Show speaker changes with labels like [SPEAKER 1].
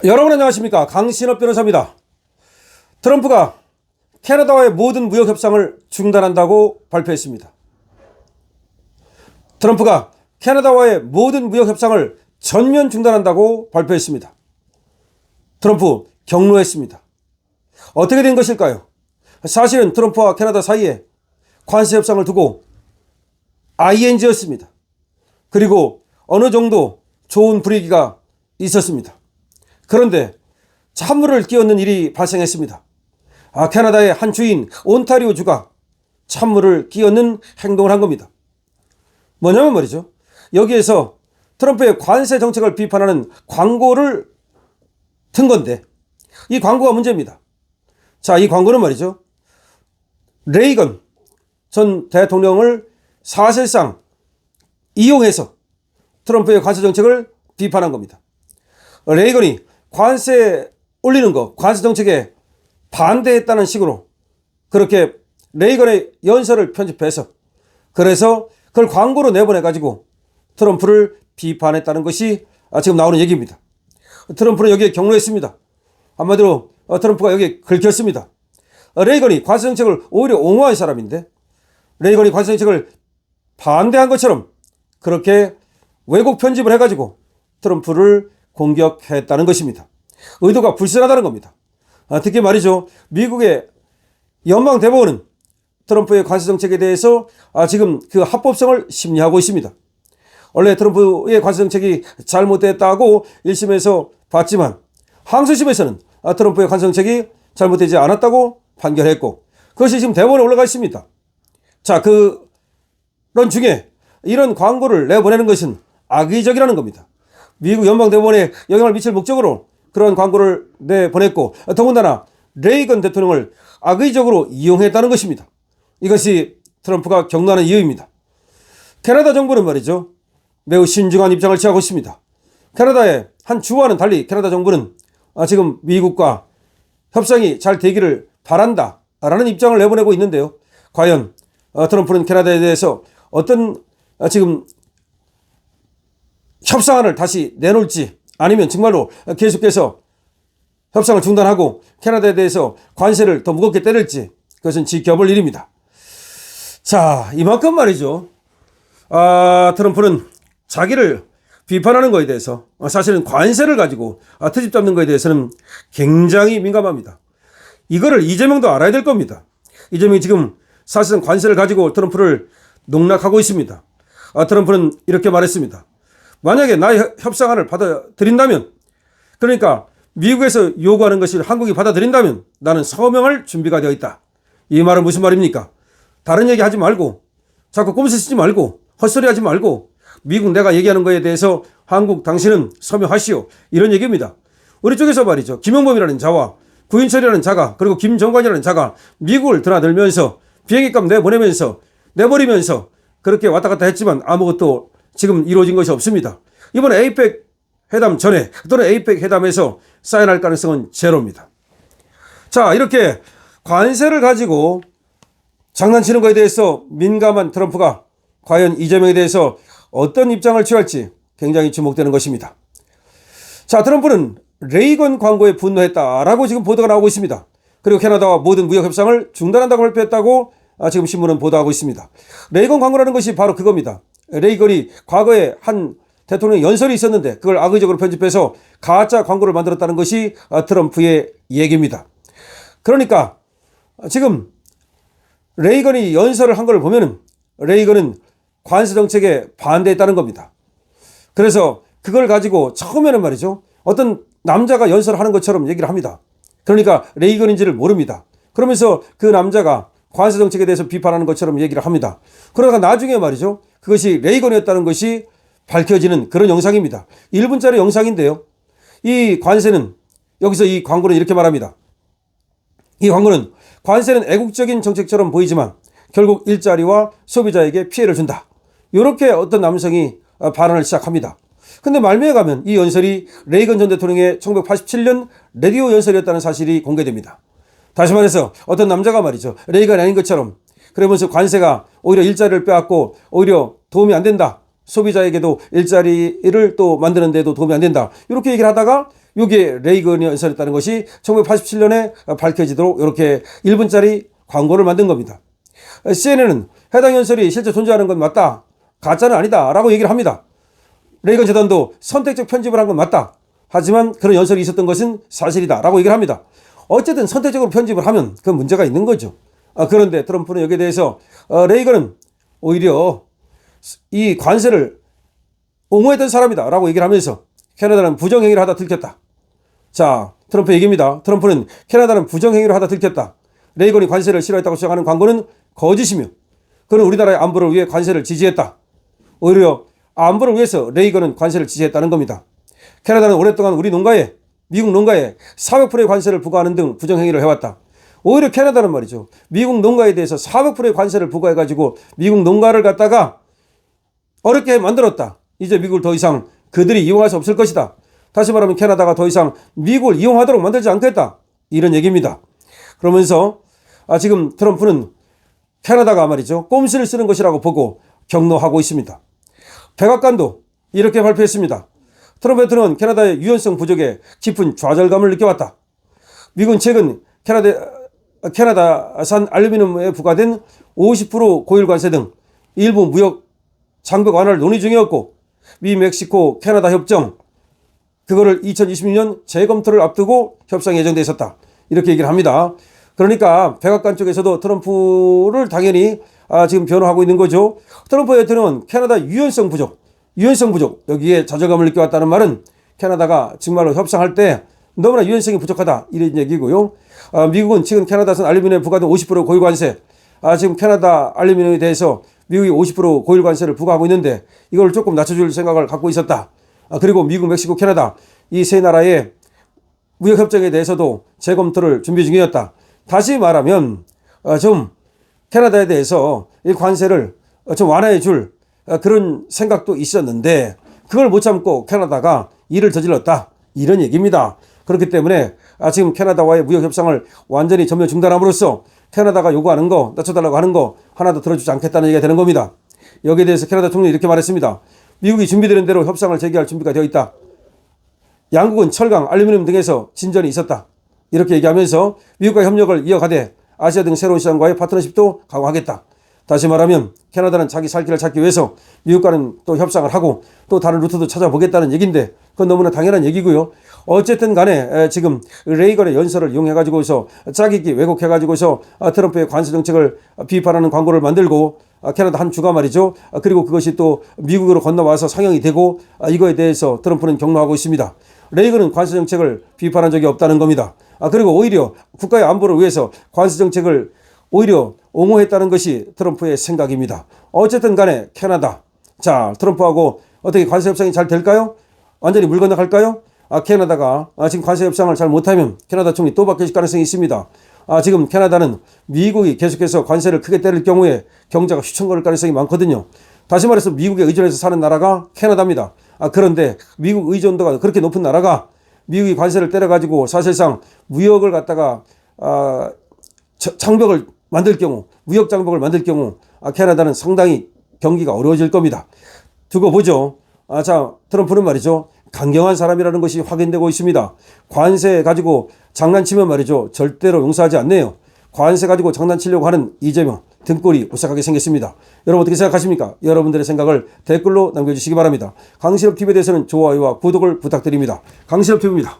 [SPEAKER 1] 여러분 안녕하십니까? 강신업 변호사입니다. 트럼프가 캐나다와의 모든 무역 협상을 중단한다고 발표했습니다. 트럼프가 캐나다와의 모든 무역 협상을 전면 중단한다고 발표했습니다. 트럼프 경로했습니다. 어떻게 된 것일까요? 사실은 트럼프와 캐나다 사이에 관세 협상을 두고 ING였습니다. 그리고 어느 정도 좋은 분위기가 있었습니다. 그런데 찬물을 끼얹는 일이 발생했습니다. 캐나다의 한 주인 온타리오주가 찬물을 끼얹는 행동을 한 겁니다. 뭐냐면 말이죠. 여기에서 트럼프의 관세 정책을 비판하는 광고를 튼 건데 이 광고가 문제입니다. 자, 이 광고는 말이죠. 레이건 전 대통령을 사실상 이용해서 트럼프의 관세 정책을 비판한 겁니다. 레이건이 관세 올리는 거, 관세 정책에 반대했다는 식으로 그렇게 레이건의 연설을 편집해서 그래서 그걸 광고로 내보내가지고 트럼프를 비판했다는 것이 지금 나오는 얘기입니다. 트럼프는 여기에 경로했습니다. 한마디로 트럼프가 여기에 긁혔습니다. 레이건이 관세 정책을 오히려 옹호한 사람인데 레이건이 관세 정책을 반대한 것처럼 그렇게 왜곡 편집을 해가지고 트럼프를 공격했다는 것입니다. 의도가 불순하다는 겁니다. 특히 말이죠. 미국의 연방대법원은 트럼프의 관세 정책에 대해서 지금 그 합법성을 심리하고 있습니다. 원래 트럼프의 관세 정책이 잘못됐다고 1심에서 봤지만 항소심에서는 트럼프의 관세 정책이 잘못되지 않았다고 판결했고 그것이 지금 대법원에 올라가 있습니다. 자, 그런 중에 이런 광고를 내보내는 것은 악의적이라는 겁니다. 미국 연방대법원에 영향을 미칠 목적으로 그런 광고를 내보냈고 더군다나 레이건 대통령을 악의적으로 이용했다는 것입니다. 이것이 트럼프가 경로하는 이유입니다. 캐나다 정부는 말이죠. 매우 신중한 입장을 취하고 있습니다. 캐나다의 한 주와는 달리 캐나다 정부는 지금 미국과 협상이 잘 되기를 바란다라는 입장을 내보내고 있는데요. 과연 트럼프는 캐나다에 대해서 어떤 지금 협상안을 다시 내놓을지 아니면 정말로 계속해서 협상을 중단하고 캐나다에 대해서 관세를 더 무겁게 때릴지 그것은 지켜볼 일입니다. 자, 이만큼 말이죠. 트럼프는 자기를 비판하는 것에 대해서 사실은 관세를 가지고 트집 잡는 것에 대해서는 굉장히 민감합니다. 이거를 이재명도 알아야 될 겁니다. 이재명이 지금 사실은 관세를 가지고 트럼프를 농락하고 있습니다. 트럼프는 이렇게 말했습니다. 만약에 나의 협상안을 받아들인다면 그러니까 미국에서 요구하는 것을 한국이 받아들인다면 나는 서명할 준비가 되어 있다. 이 말은 무슨 말입니까? 다른 얘기 하지 말고 자꾸 꼼수 쓰지 말고 헛소리 하지 말고 미국 내가 얘기하는 거에 대해서 한국 당신은 서명하시오. 이런 얘기입니다. 우리 쪽에서 말이죠. 김용범이라는 자와 구인철이라는 자가 그리고 김정관이라는 자가 미국을 드나들면서 비행기값 내버리면서 그렇게 왔다 갔다 했지만 아무것도 지금 이루어진 것이 없습니다. 이번에 에이펙 회담 전에 또는 에이펙 회담에서 사인할 가능성은 제로입니다. 자, 이렇게 관세를 가지고 장난치는 것에 대해서 민감한 트럼프가 과연 이재명에 대해서 어떤 입장을 취할지 굉장히 주목되는 것입니다. 자, 트럼프는 레이건 광고에 분노했다라고 지금 보도가 나오고 있습니다. 그리고 캐나다와 모든 무역 협상을 중단한다고 발표했다고 지금 신문은 보도하고 있습니다. 레이건 광고라는 것이 바로 그겁니다. 레이건이 과거에 한 대통령 연설이 있었는데 그걸 악의적으로 편집해서 가짜 광고를 만들었다는 것이 트럼프의 얘기입니다. 그러니까 지금 레이건이 연설을 한 걸 보면은 레이건은 관세 정책에 반대했다는 겁니다. 그래서 그걸 가지고 처음에는 말이죠. 어떤 남자가 연설을 하는 것처럼 얘기를 합니다. 그러니까 레이건인지를 모릅니다. 그러면서 그 남자가 관세 정책에 대해서 비판하는 것처럼 얘기를 합니다. 그러다가 나중에 말이죠. 그것이 레이건이었다는 것이 밝혀지는 그런 영상입니다. 1분짜리 영상인데요. 이 관세는 여기서 이 광고는 이렇게 말합니다. 이 광고는 관세는 애국적인 정책처럼 보이지만 결국 일자리와 소비자에게 피해를 준다. 이렇게 어떤 남성이 발언을 시작합니다. 근데 말미에 가면 이 연설이 레이건 전 대통령의 1987년 라디오 연설이었다는 사실이 공개됩니다. 다시 말해서 어떤 남자가 말이죠. 레이건이 아닌 것처럼 그러면서 관세가 오히려 일자리를 빼앗고 오히려 도움이 안 된다. 소비자에게도 일자리를 또 만드는 데도 도움이 안 된다. 이렇게 얘기를 하다가 여기에 레이건이 연설했다는 것이 1987년에 밝혀지도록 이렇게 1분짜리 광고를 만든 겁니다. CNN은 해당 연설이 실제 존재하는 건 맞다, 가짜는 아니다 라고 얘기를 합니다. 레이건 재단도 선택적 편집을 한 건 맞다, 하지만 그런 연설이 있었던 것은 사실이다 라고 얘기를 합니다. 어쨌든 선택적으로 편집을 하면 그 문제가 있는 거죠. 그런데 트럼프는 여기에 대해서 레이건은 오히려 이 관세를 옹호했던 사람이다 라고 얘기를 하면서 캐나다는 부정행위를 하다 들켰다. 자, 트럼프 얘기입니다. 트럼프는 캐나다는 부정행위를 하다 들켰다. 레이건이 관세를 싫어했다고 주장하는 광고는 거짓이며 그는 우리나라의 안보를 위해 관세를 지지했다. 오히려 안보를 위해서 레이건은 관세를 지지했다는 겁니다. 캐나다는 오랫동안 우리 농가에, 미국 농가에 400%의 관세를 부과하는 등 부정행위를 해왔다. 오히려 캐나다는 말이죠, 미국 농가에 대해서 400%의 관세를 부과해가지고 미국 농가를 갖다가 어렵게 만들었다. 이제 미국을 더 이상 그들이 이용할 수 없을 것이다. 다시 말하면 캐나다가 더 이상 미국을 이용하도록 만들지 않겠다. 이런 얘기입니다. 그러면서 지금 트럼프는 캐나다가 말이죠, 꼼수를 쓰는 것이라고 보고 격노하고 있습니다. 백악관도 이렇게 발표했습니다. 트럼프 대통령은 캐나다의 유연성 부족에 깊은 좌절감을 느껴왔다. 미국은 최근 캐나다산 알루미늄에 부과된 50% 고율 관세 등 일부 무역 장벽 완화를 논의 중이었고, 미, 멕시코, 캐나다 협정, 그거를 2026년 재검토를 앞두고 협상이 예정돼 있었다. 이렇게 얘기를 합니다. 그러니까 백악관 쪽에서도 트럼프를 당연히 지금 변호하고 있는 거죠. 트럼프 대통령은 캐나다 유연성 부족, 여기에 좌절감을 느껴왔다는 말은 캐나다가 정말로 협상할 때 너무나 유연성이 부족하다, 이런 얘기고요. 미국은 지금 캐나다산 알루미늄에 부과된 50% 고율 관세, 지금 캐나다 알루미늄에 대해서 미국이 50% 고율 관세를 부과하고 있는데 이걸 조금 낮춰줄 생각을 갖고 있었다. 그리고 미국, 멕시코, 캐나다 이 세 나라의 무역협정에 대해서도 재검토를 준비 중이었다. 다시 말하면 좀 캐나다에 대해서 이 관세를 좀 완화해 줄 그런 생각도 있었는데 그걸 못 참고 캐나다가 일을 저질렀다, 이런 얘기입니다. 그렇기 때문에 지금 캐나다와의 무역협상을 완전히 전면 중단함으로써 캐나다가 요구하는 거, 낮춰달라고 하는 거 하나도 들어주지 않겠다는 얘기가 되는 겁니다. 여기에 대해서 캐나다 총리는 이렇게 말했습니다. 미국이 준비되는 대로 협상을 재개할 준비가 되어 있다. 양국은 철강, 알루미늄 등에서 진전이 있었다. 이렇게 얘기하면서 미국과 협력을 이어가되 아시아 등 새로운 시장과의 파트너십도 강화하겠다. 다시 말하면 캐나다는 자기 살 길을 찾기 위해서 미국과는 또 협상을 하고 또 다른 루트도 찾아보겠다는 얘기인데 그건 너무나 당연한 얘기고요. 어쨌든 간에 지금 레이건의 연설을 이용해가지고서 짜깁기 왜곡해가지고서 트럼프의 관세 정책을 비판하는 광고를 만들고 캐나다 한 주가 말이죠. 그리고 그것이 또 미국으로 건너와서 상영이 되고 이거에 대해서 트럼프는 격노하고 있습니다. 레이건은 관세 정책을 비판한 적이 없다는 겁니다. 그리고 오히려 국가의 안보를 위해서 관세 정책을 오히려 옹호했다는 것이 트럼프의 생각입니다. 어쨌든 간에 캐나다, 자, 트럼프하고 어떻게 관세 협상이 잘 될까요? 완전히 물 건너갈까요? 캐나다가 지금 관세 협상을 잘 못하면 캐나다 총리 또 바뀔 가능성이 있습니다. 지금 캐나다는 미국이 계속해서 관세를 크게 때릴 경우에 경제가 휘청거릴 가능성이 많거든요. 다시 말해서 미국에 의존해서 사는 나라가 캐나다입니다. 그런데 미국 의존도가 그렇게 높은 나라가 미국이 관세를 때려가지고 사실상 무역을 갖다가 장벽을 만들 경우, 무역 장벽을 만들 경우 캐나다는 상당히 경기가 어려워질 겁니다. 두고 보죠. 자, 트럼프는 말이죠, 강경한 사람이라는 것이 확인되고 있습니다. 관세 가지고 장난치면 말이죠, 절대로 용서하지 않네요. 관세 가지고 장난치려고 하는 이재명 등골이 오싹하게 생겼습니다. 여러분 어떻게 생각하십니까? 여러분들의 생각을 댓글로 남겨주시기 바랍니다. 강신업TV에 대해서는 좋아요와 구독을 부탁드립니다. 강신업TV입니다.